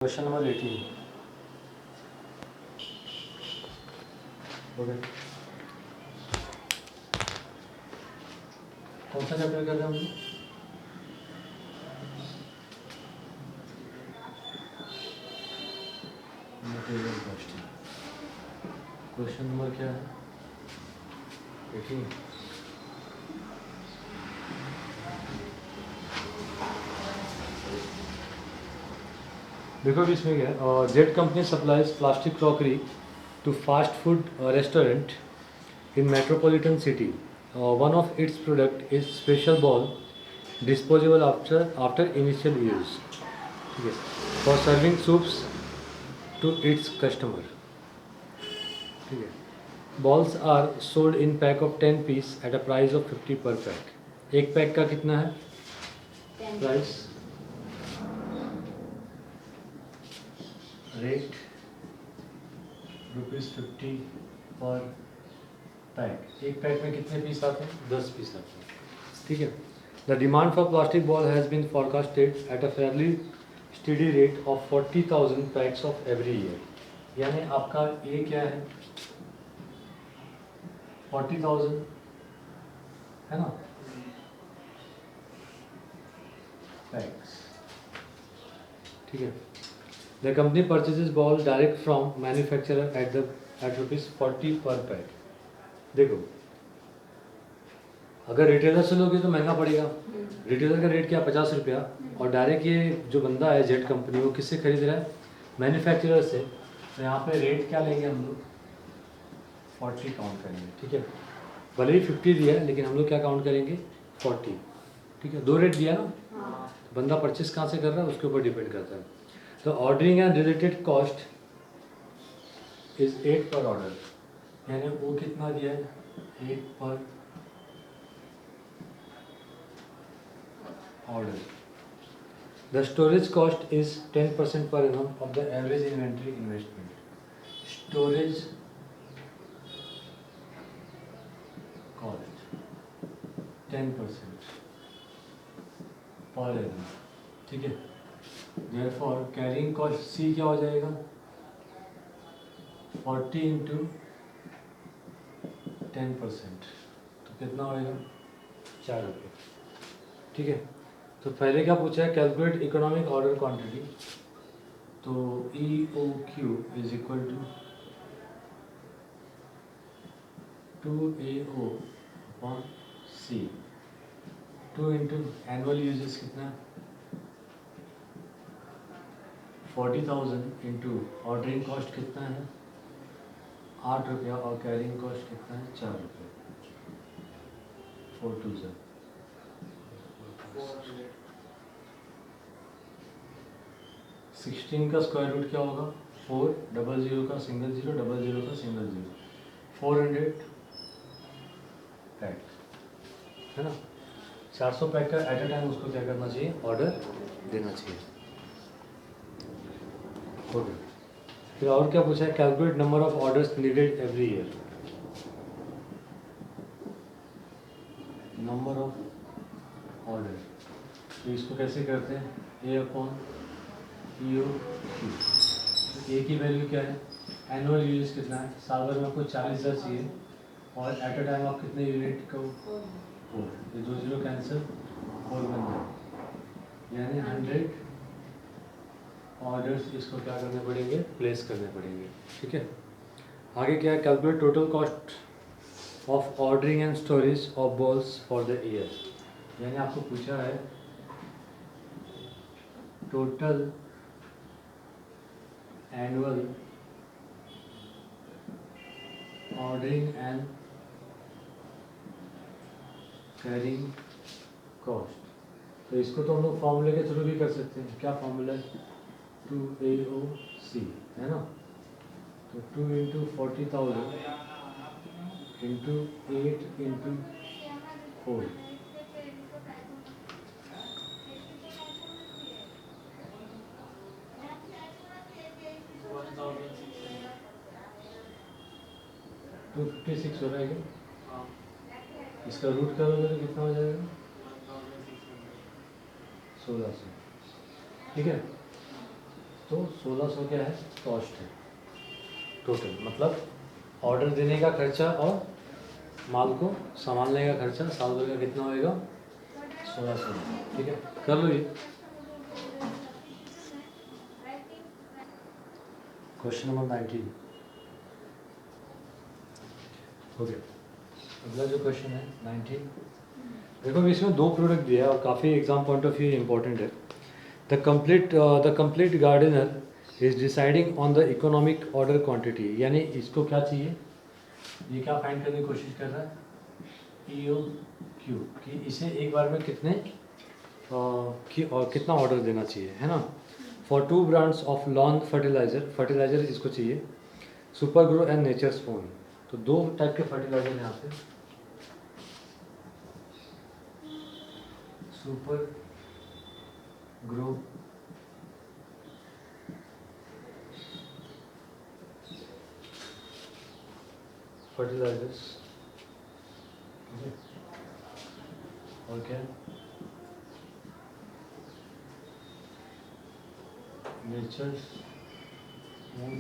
Question number 18 okay. कौन सा chapter कर रहे हैं हम लोग? Material costing. क्वेश्चन नंबर क्या है? 18। देखो इसमें क्या है, Jet company supplies plastic crockery to fast food restaurant in metropolitan city. One of its product is special ball, disposable after initial use. ठीक है, for serving soups to its customer. ठीक है, balls are sold in pack of 10 piece at a price of 50 per pack. एक pack का कितना है price? Rate ₹50 पर pack. एक पैक में कितने पीस आते हैं? 10 पीस आते हैं। ठीक है। The demand for plastic ball has been forecasted at a fairly steady rate of 40,000 packs of every year. यानी आपका ये क्या है? 40,000 है ना पैक्स। ठीक है। The company purchases ball direct from manufacturer at ₹40 per pack. देखो, अगर रिटेलर से लोगे तो महंगा पड़ेगा। रिटेलर का रेट क्या? 50 रुपया। और डायरेक्ट ये जो बंदा है जेट कंपनी, वो किससे खरीद रहा है? मैन्युफैक्चरर से। तो यहाँ पे रेट क्या लेंगे हम लोग? 40 काउंट करेंगे। ठीक है, भले ही 50 दिया है लेकिन हम लोग क्या काउंट करेंगे? 40। ठीक है, 2 रेट दिया ना। तो बंदा परचेस कहाँ से कर रहा है उसके ऊपर डिपेंड करता है। तो ordering and related cost is 8 पर ऑर्डर। यानी वो कितना दिया है? 8 पर order. The storage cost is 10% per annum of the average inventory investment. Storage cost 10% per annum. ठीक है। Therefore carrying cost C क्या हो जाएगा? 40 into 10%। तो कितना होएगा? 4 रुपये। ठीक है। तो पहले क्या पूछा है? Calculate economic order quantity. तो EOQ is equal to 2AO upon C। 2 into annual usages कितना है? 40,000 इंटू ऑर्डरिंग कॉस्ट कितना है? 8 रुपया। और कैरिंग कॉस्ट कितना है? 4 रुपये। 4 2 0 16 का स्क्वायर रूट क्या होगा? 4 00 का सिंगल 0 00 का सिंगल 0 400 पैक है ना। 400 पैक का एट अ टाइम उसको क्या करना चाहिए? ऑर्डर देना चाहिए। हो गया। फिर और क्या पूछा है? Calculate number of orders needed every year. Number of order, तो इसको कैसे करते हैं? ए अपॉन EOQ। तो ए की वैल्यू क्या है? एनुअल यूज कितना है? साल भर में आपको 40,000 चाहिए और एट अ टाइम आप कितने यूनिट को? 4। ये 2 0 कैंसिल, 4 बन जाए। यानी 100 ऑर्डर्स इसको क्या करने पड़ेंगे? प्लेस करने पड़ेंगे। ठीक है। आगे क्या है? Calculate total cost of ordering and storage of balls for the year. यानी आपको पूछा है total annual ordering and carrying cost. तो इसको तो हम लोग फॉर्मूले के थ्रू भी कर सकते हैं। क्या फॉर्मूला है? 2AOC है ना। तो 2 इंटू 40,000 इंटू 8 इंटू 4 256 हो रहा है क्या? इसका रूट करोगे तो कितना हो जाएगा? 1600। ठीक है। तो 1600 क्या है, कॉस्ट है टोटल, मतलब ऑर्डर देने का खर्चा और माल को संभालने का खर्चा साल भर का कितना होएगा, 1600। ठीक है, कर लो ये क्वेश्चन नंबर 19 हो गया। अगला जो क्वेश्चन है 19, देखो इसमें दो प्रोडक्ट दिया है और काफ़ी exam point of view important है। The complete gardener is deciding on the economic order quantity, यानी इसको क्या चाहिए, ये क्या फाइंड करने की कोशिश कर रहा है, EOQ, कि इसे एक बार में कितने कितना ऑर्डर देना चाहिए, है ना। For 2 brands of lawn fertiliser इसको चाहिए, super grow and nature's own. तो 2 टाइप के फर्टिलाइजर यहाँ पे, सुपर ग्रो फर्टिलाइजर्स और क्या, nature's own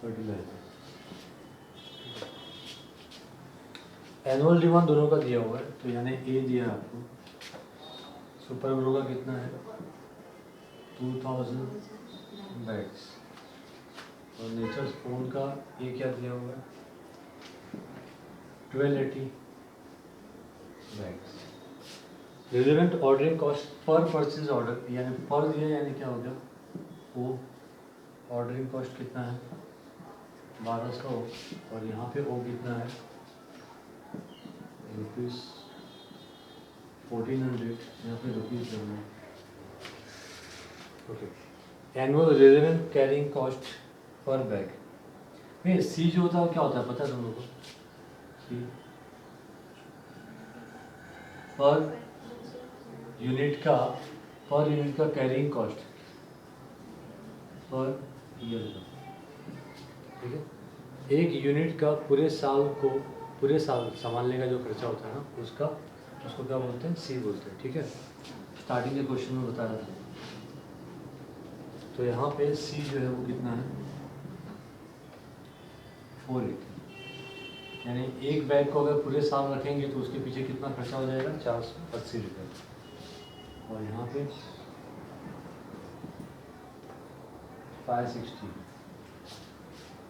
fertiliser. Annual demand दोनों का दिया हुआ है, तो यानी ए दिया है आपको, सुपर ग्रो का कितना है 2000 बैग्स, और नेचर्स फोन का ये क्या दिया हुआ है 1280 bags. Relevant ordering cost per purchase order, यानी पर दिया यानी क्या हो गया, वो ऑर्डरिंग कॉस्ट कितना है 1200, और यहाँ पे ओ कितना है रुपीज़ 1400, यहाँ पे रुपीज़ देना है। Okay, annual relevant carrying cost per bag में सी जो होता है वो क्या होता है पता है तुम लोगों को, सी पर यूनिट का कैरिंग कॉस्ट पर ईयर का, ठीक है। एक यूनिट का पूरे साल संभालने का जो खर्चा होता है ना उसको क्या बोलते हैं, सी बोलते हैं, ठीक है। स्टार्टिंग के क्वेश्चन में बताया था। तो यहाँ पे सी जो है वो कितना है 480, यानी एक बैग को अगर पूरे साल रखेंगे तो उसके पीछे कितना खर्चा हो जाएगा 480 रुपये, और यहाँ पे 560।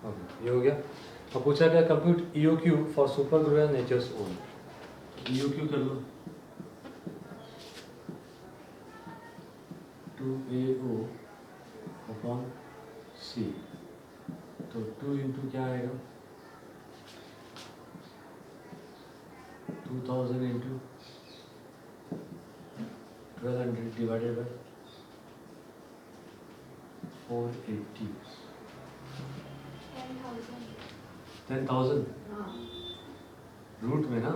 ओके, ये हो गया। अब पूछा गया compute EOQ for super grow and nature's own, EOQ कर लो 2AO अपॉन C, तो 2 इंटू क्या आएगा 2000 इंटू 1200 डिवाइडेड बाय 480, 10,000 रूट में ना,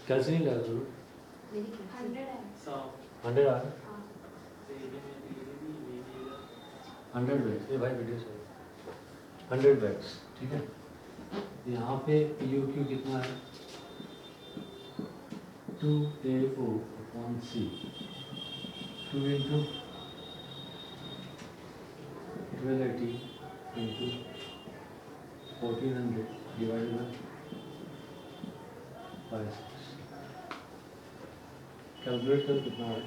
कैसे नहीं लगा रूट 100 आ 100 बैग्स, ये भाई वीडियो से 100 बैग्स, ठीक है। यहाँ पे EOQ कितना है 2AO upon C, 2 into 1280 into 1400 divided by 5। Calculate कर कितना है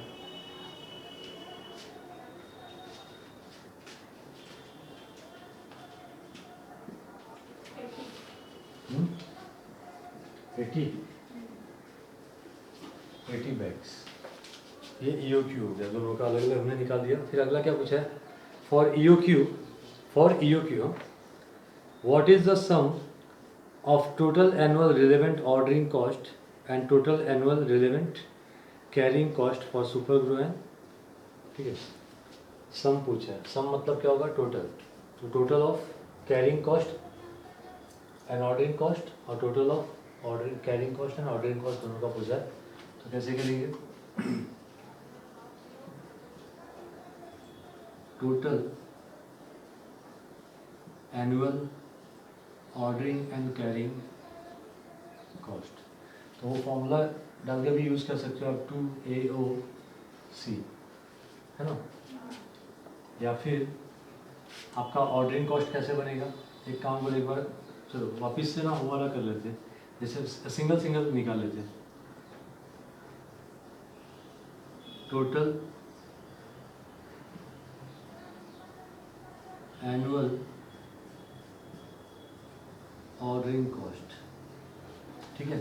80 बैग्स, ये EOQ हो गया, दोनों का अलग अलग हमने निकाल दिया। फिर अगला क्या पूछा है, for EOQ what is the sum of total annual relevant ordering cost and total annual relevant carrying cost for super grow and, ठीक है। सम पूछा है, सम मतलब क्या होगा टोटल, तो total of carrying cost and ordering cost और total of ordering carrying cost and ordering cost दोनों का पूछा है। तो कैसे करेंगे, total annual ordering and carrying तो वो फॉर्मूला डाल के भी यूज़ कर सकते हो आप, 2AOC, है ना। या फिर आपका ऑर्डरिंग कॉस्ट कैसे बनेगा, एक काम करो एक बार, चलो वापस से ना वो वाला कर लेते हैं, जैसे सिंगल सिंगल निकाल लेते हैं। टोटल एनुअल ऑर्डरिंग कॉस्ट, ठीक है।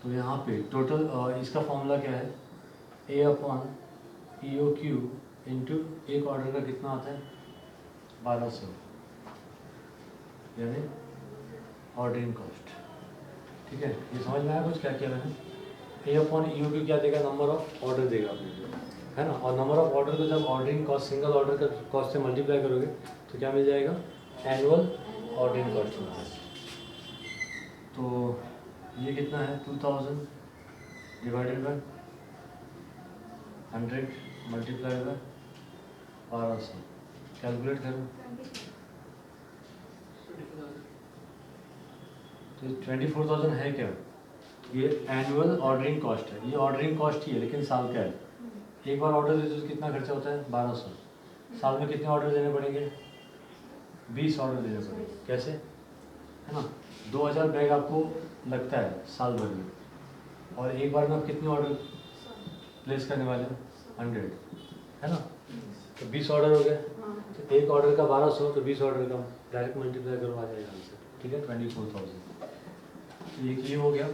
तो यहाँ पे टोटल इसका फॉर्मूला क्या है, A/EOQ इंटू एक ऑर्डर का कितना आता है 1200, यानी ऑर्डरिंग कॉस्ट, ठीक है। ये समझ में आया कुछ क्या किया मैंने। A/EOQ क्या देगा, नंबर ऑफ ऑर्डर देगा अपने को, है ना। और नंबर ऑफ ऑर्डर को जब ऑर्डरिंग कॉस्ट सिंगल ऑर्डर का कॉस्ट से मल्टीप्लाई करोगे तो क्या मिल जाएगा, एनुअल ऑर्डरिंग कॉस्ट मिल जाएगा। तो ये कितना है, 2000 divided by 100 multiply by 1200, calculate करो तो 24,000 है क्या, ये एनुअल ऑर्डरिंग कॉस्ट है, ये ऑर्डरिंग कॉस्ट ही है लेकिन साल का है। एक बार ऑर्डर देते तो कितना खर्चा होता है 1200, साल में कितने ऑर्डर देने पड़ेंगे, 20 ऑर्डर देने पड़ेंगे, कैसे, है ना। 2000 बैग आपको लगता है साल भर में, और एक बार में आप कितने ऑर्डर प्लेस करने वाले हो, 100, है ना। तो 20 ऑर्डर हो गए, तो एक ऑर्डर का 1200, तो 20 ऑर्डर का डायरेक्ट मल्टीप्लाई करो आ जाएगा आंसर, ठीक है, 24,000। तो ये हो गया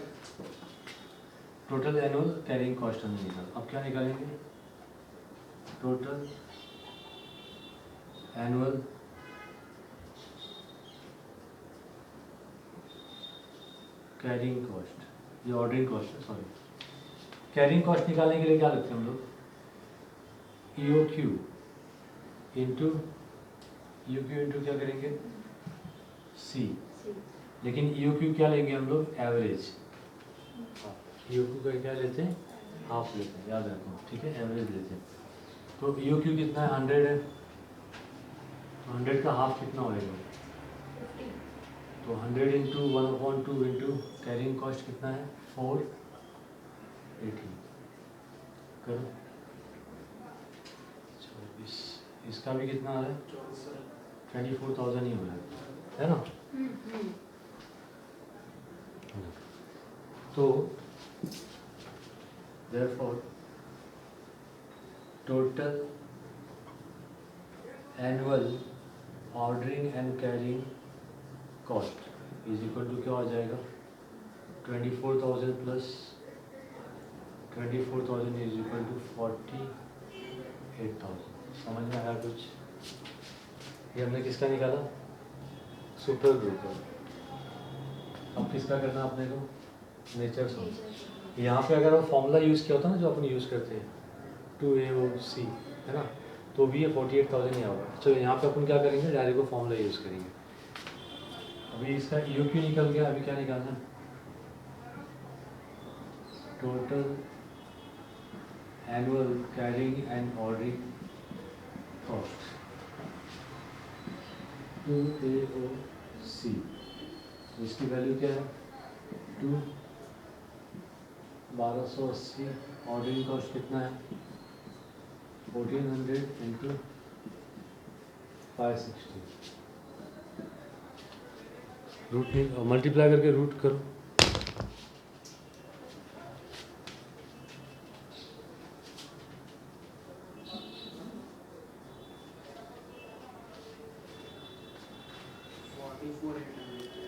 टोटल एनुअल कैरिंग कॉस्ट हमने निकाला। अब क्या निकालेंगे, टोटल एनुअल कैरिंग कॉस्ट, ये ऑर्डरिंग कॉस्ट है, सॉरी। कैरिंग कॉस्ट निकालने के लिए क्या रखते हैं हम लोग, EOQ इंटू क्या करेंगे, C, लेकिन EOQ क्या लेंगे हम लोग, एवरेज। EOQ का क्या लेते हैं, हाफ लेते हैं, याद रखो, ठीक है, एवरेज लेते हैं। तो EOQ कितना है, 100 है, तो 100 का हाफ कितना होएगा, तो 100 इंटू 1/2 इंटू कैरिंग कॉस्ट कितना है, 480 करो। 24, इसका भी कितना आ रहा है, 24,000 ही हो रहा है ना। तो therefore total annual ordering and carrying cost is equal to क्या हो जाएगा, 24,000 प्लस 24,000 इज इक्वल टू 48,000। समझ में आया कुछ, ये हमने किसका निकाला, सुपर ग्रुप का। अब किसका करना आपने को, नेचर सोर्स। यहाँ पे अगर वो फॉर्मूला यूज़ किया होता ना जो अपन यूज़ करते हैं 2AOC, है ना, तो भी ये 48,000 ही होगा। चलो यहाँ पे अपन क्या करेंगे, डायरेक्ट वो फॉर्मूला यूज़ करेंगे। अभी इसका EOQ निकल गया, अभी क्या निकालना है, total annual carrying and ordering cost 2AOC, इसकी वैल्यू क्या है, 1280, ऑर्डरिंग कॉस्ट कितना है 1400 इंटू 560, रूट मल्टीप्लाई करके रूट करो,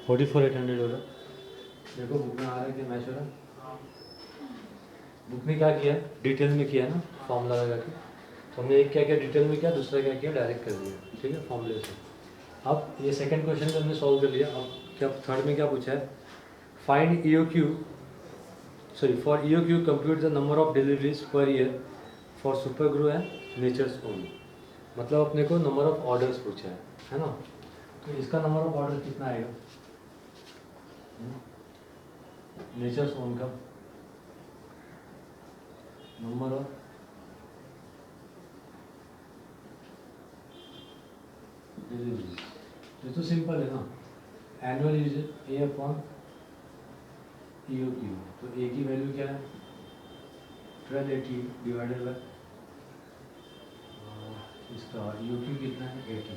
$44,800 हो रहा। देखो बुक में आ रहा है कि मैच हो रहा है, बुक में क्या किया है, डिटेल में किया है ना फॉर्मूला लगा के। तो हमने एक क्या किया डिटेल में किया, दूसरा क्या किया डायरेक्ट कर दिया, ठीक है, फॉर्मूले से। अब ये सेकंड क्वेश्चन हमने सॉल्व कर लिया। अब क्या थर्ड में क्या पूछा है, find EOQ, sorry for EOQ compute the number of deliveries per year for super grow and nature's own. मतलब अपने को नंबर ऑफ ऑर्डर्स पूछा है ना। तो इसका नंबर ऑफ ऑर्डर कितना आएगा, नेचर्स ओन का नंबर ऑफ डिलीवरीज, ये तो सिंपल है ना, एनुअल यूज A/, EOQ, तो ए की वैल्यू क्या है 1280 डिवाइडेड बाय इसका EOQ कितना है 80,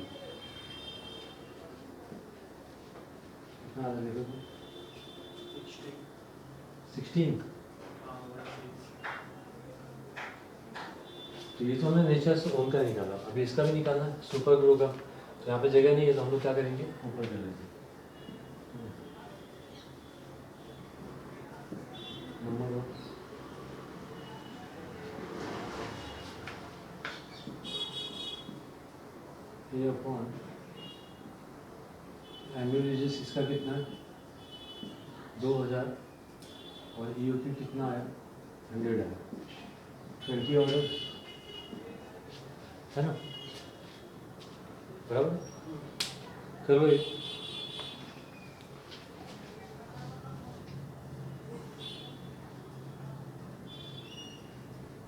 कितना आ रहा है देखो तो 16। तो ये तो हमने नेचर से ओम का निकाला, अभी इसका भी निकालना है सुपर ग्लो का। तो यहाँ पे जगह नहीं है तो हम लोग क्या करेंगे ऊपर कर लेंगे। नंबर 1 ये अपॉन एनुअल यूजेस इसका कितना है 2000 और EOQ कितना है 100 है, 20 ऑर्डर है ना, बराबर करो ये।